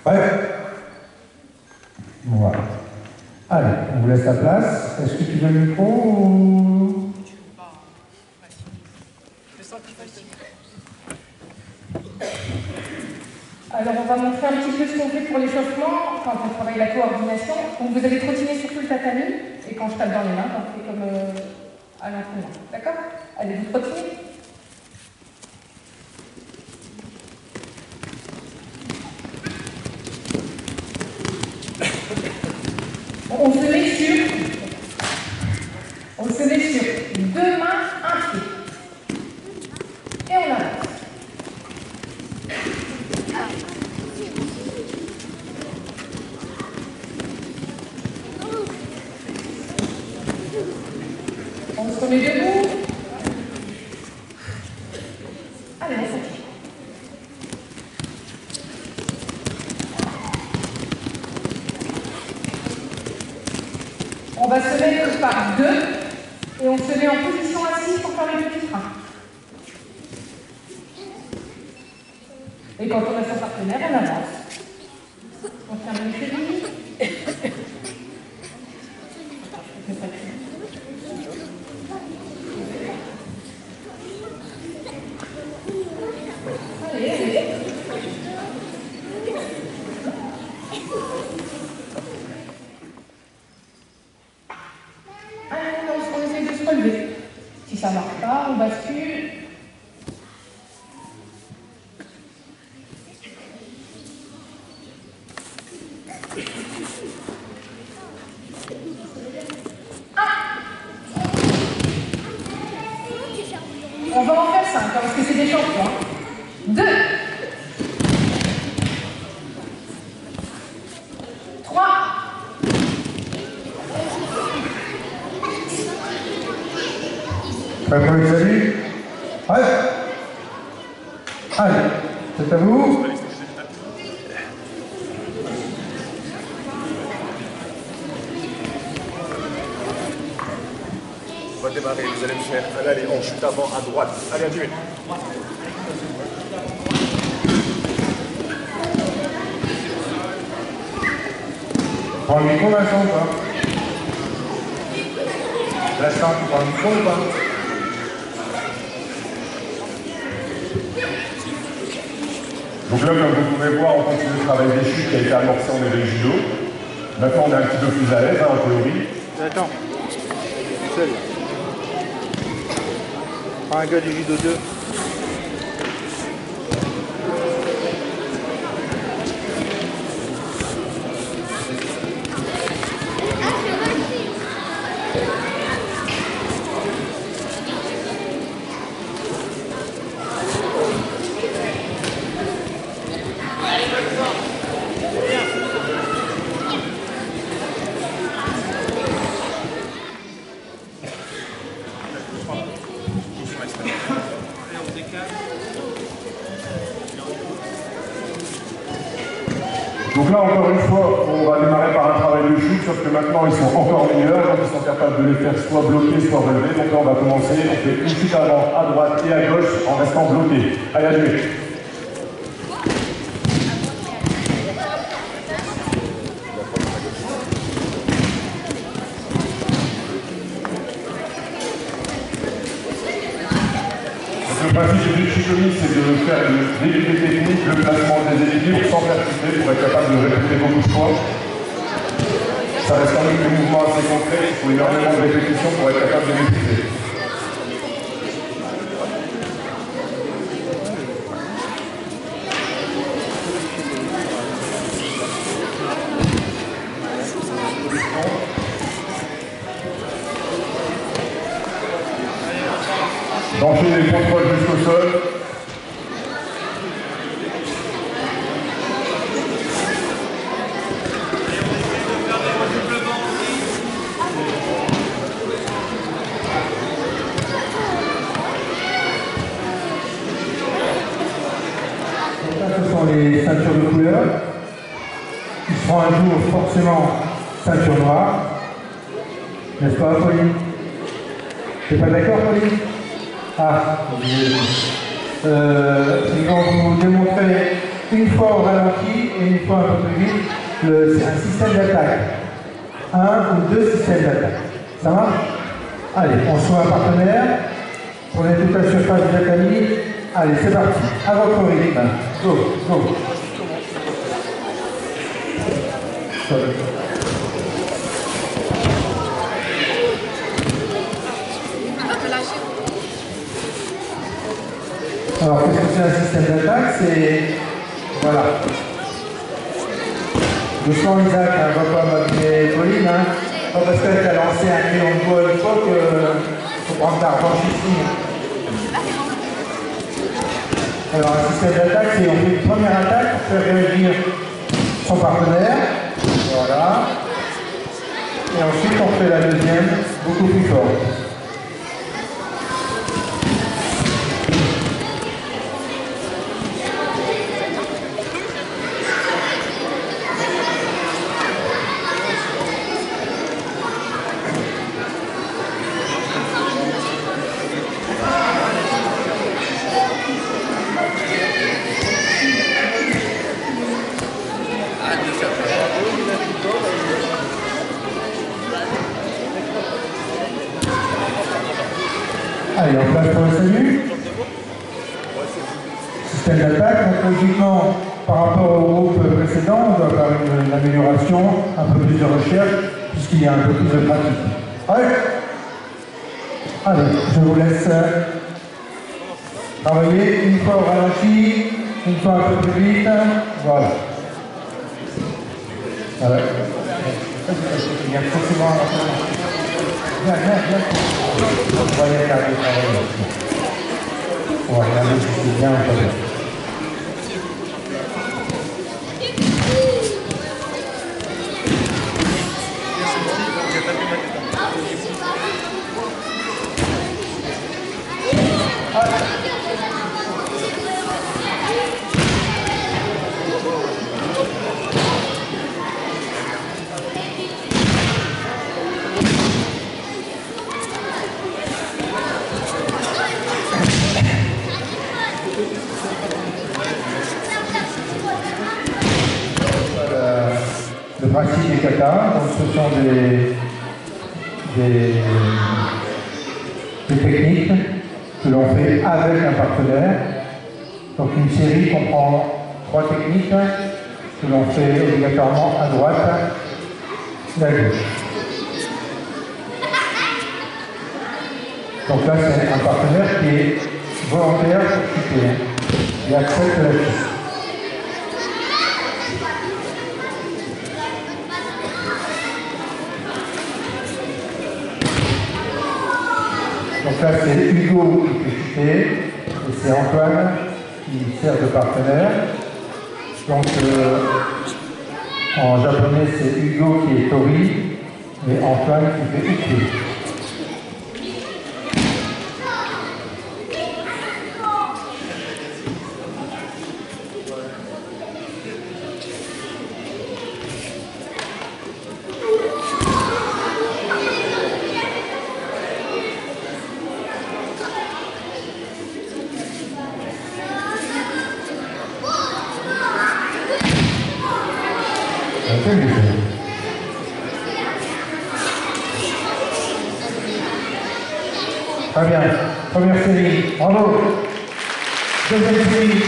Ouais. Voilà. Allez, on vous laisse la place. Est-ce que tu veux le micro ou... Alors on va montrer un petit peu ce qu'on fait pour l'échauffement quand on travaille la coordination. Donc vous allez trottiner sur tout le tatami et quand je tape dans les mains, on fait comme à l'entraînement. D'accord? Allez, vous trottinez. On se met sur deux mains, un pied. Et on avance. On se remet debout. Allez, on s'en tire. On va se mettre par deux et on se met en position assise pour faire le petit frein. Et quand on a son partenaire, on avance. On ferme les chevilles. Allez, allez. On essaie de se relever. Si ça ne marche pas, on bascule. On va en faire 5 parce que c'est des champions. 2, 3, prêt pour l'examen? Ouais. Allez, c'est à vous. On va démarrer, vous allez me faire un aller, on chute avant à droite. Allez, à tuer. Prends le micro, Vincent, ou pas? Vincent, tu prends le micro ou pas? Donc là, comme vous pouvez voir, on continue le travail des chutes qui a été amorcé en éveil judo. Maintenant, on est un petit peu plus à l'aise, en théorie. Attends. Seul. Prends un gars du judo 2. Donc là, encore une fois, on va démarrer par un travail de chute, sauf que maintenant, ils sont encore meilleurs, donc ils sont capables de les faire soit bloquer, soit relever. Donc là, on va commencer, on fait une chute avant, à droite et à gauche, en restant bloqué. Allez, à jouer. Le principe du Chicomi, c'est de faire le début des techniques, le placement des équilibres sans percuter pour être capable de répéter beaucoup de fois. Ça reste quand même des mouvements assez complets, il faut énormément de répétitions pour être capable de maîtriser. D'enchaîner les contrôles jusqu'au sol. Donc là, ce sont les ceintures de couleur. Qui seront un jour forcément ceinture noire. N'est-ce pas, Pauline? T'es pas d'accord, Pauline? Ah, ils vont vous démontrer une fois au ralenti et une fois un peu plus vite, c'est un système d'attaque. Un ou deux systèmes d'attaque. Ça marche? Allez, on soit un partenaire. Prenez toute la surface du tatami. Allez, c'est parti. À votre rythme. Go, go. Alors, qu'est-ce que c'est un système d'attaque? C'est... Voilà. Doucement, Isaac, hein, va pas m'appeler Pauline, hein. Pas parce qu'elle t'a lancé un crayon de bois une fois qu'il faut prendre ta revanche ici. Alors, un système d'attaque, c'est on fait une première attaque pour faire réagir son partenaire. Voilà. Et ensuite, on fait la deuxième, beaucoup plus forte. Allez, on place pour le salut. Système d'attaque, donc logiquement, par rapport au groupe précédent, on doit faire une amélioration, un peu plus de recherche, puisqu'il y a un peu plus de pratique. Allez, allez, je vous laisse travailler une fois au ralenti, une fois un peu plus vite. Voilà. Voilà. Il y a forcément... Viens. On va y regarder travailler. On va regarder si c'est bien ou pas bien. Le principe des katas, donc ce sont des techniques que l'on fait avec un partenaire. Donc une série comprend 3 techniques que l'on fait obligatoirement à droite et à gauche. Donc là c'est un partenaire qui est volontaire pour chuter. Il accepte la chute. Donc là, c'est Hugo qui fait chuter, et c'est Antoine qui sert de partenaire. Donc, en japonais, c'est Hugo qui est Tori, et Antoine qui fait Uke. Très bien. Première série. Bravo. Deuxième série.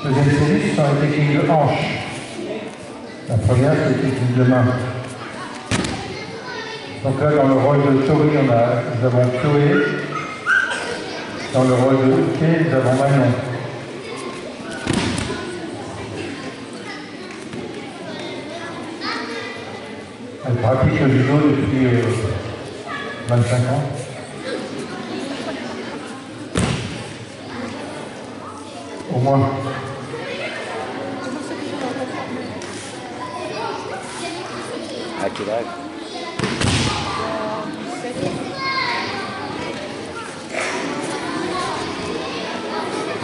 Deuxième série, ce sont les techniques de hanche. La première, c'est les techniques de main. Donc là, dans le rôle de Tori, nous avons Chloé. Dans le rôle de Uke, nous avons Manon. Elle pratique le judo depuis 25 ans. Au moins. À quel âge?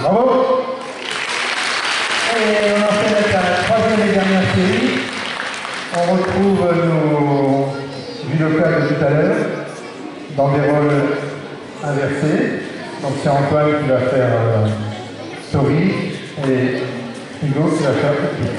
Bravo! Et on enchaîne avec la troisième et dernière série. On retrouve nos judokas de tout à l'heure dans des rôles inversés. Donc c'est Antoine qui va faire Tori et Hugo qui va faire Pipi.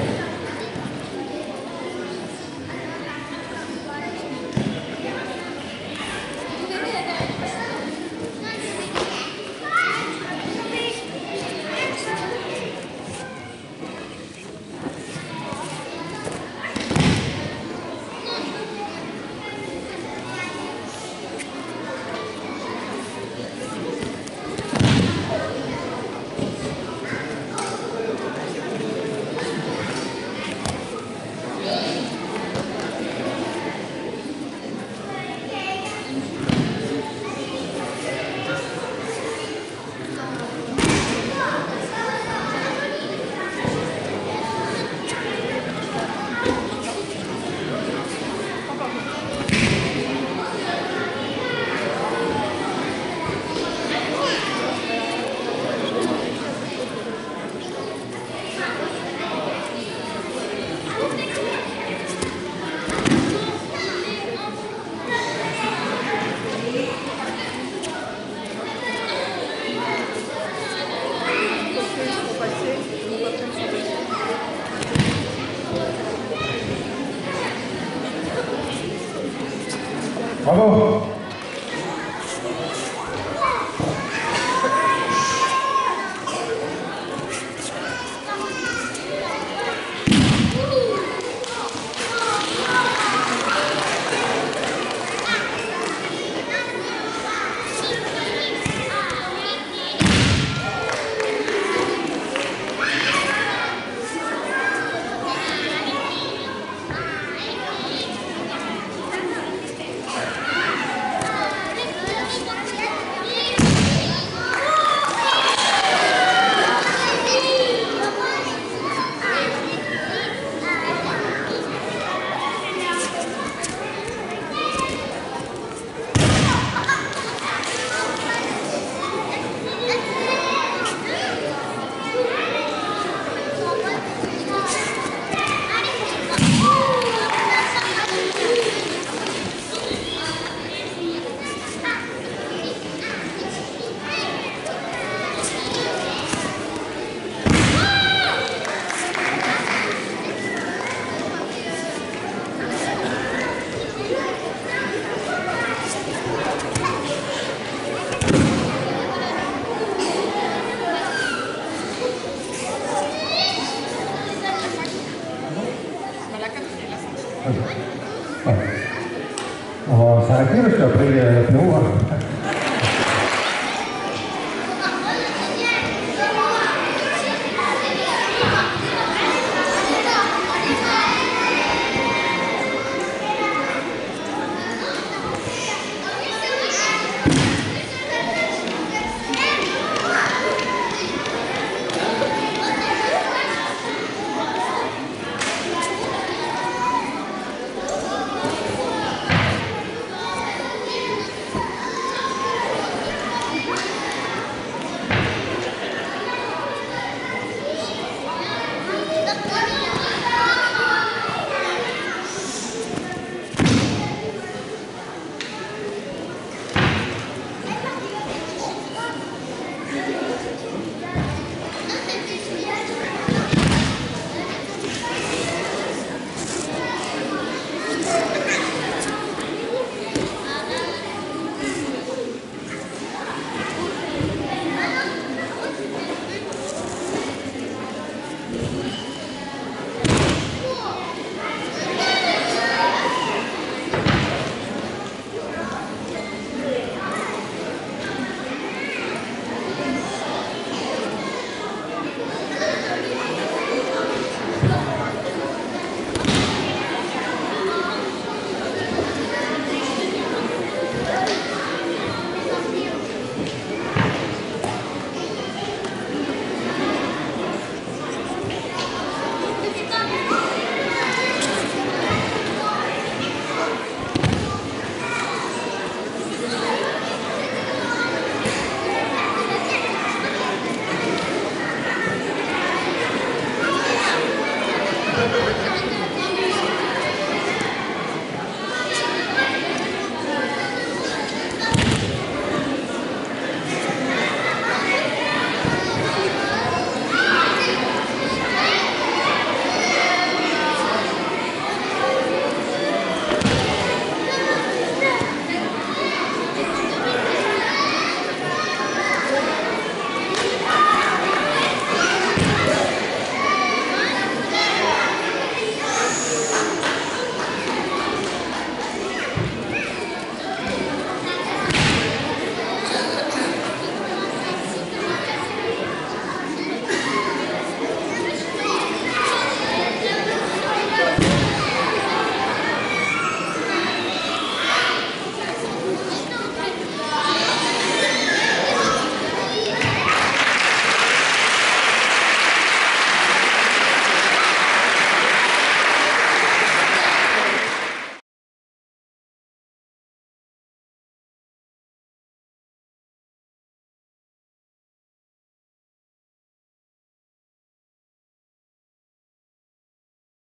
Bravo!